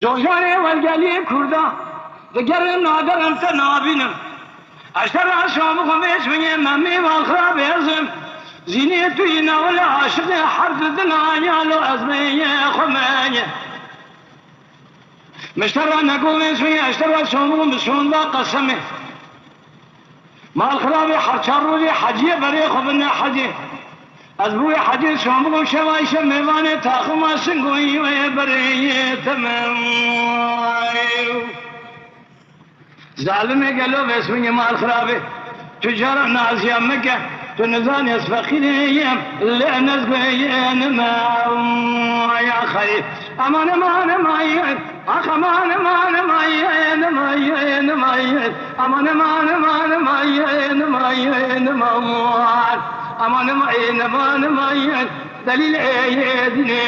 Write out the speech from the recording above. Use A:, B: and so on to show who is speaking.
A: جوجانه والگلی کردا دگر نادر انت نابینم اشتر شام خمیش میگه ممی والخرا بیزم زینی توی نول عاشق حرف دنیا از میه خمیه مشتر نگویش میگه اشتر شام بسون با قسمه مال خرابی حرچار روزی حجیه برای خوبن حجیه از بوی حجیه شام بگم شوایش میوانه تاخم سنگوی و برای تمام ظالمه گلو بس میگه مال خرابی تجارة نازية مكة تنزاني اسفخينيم اللي نزبين ما يا خير امان امان ماين اخ امان امان ماين ماين ماين امان امان امان ماين ماين موال امان ماين امان ماين دليل ايدني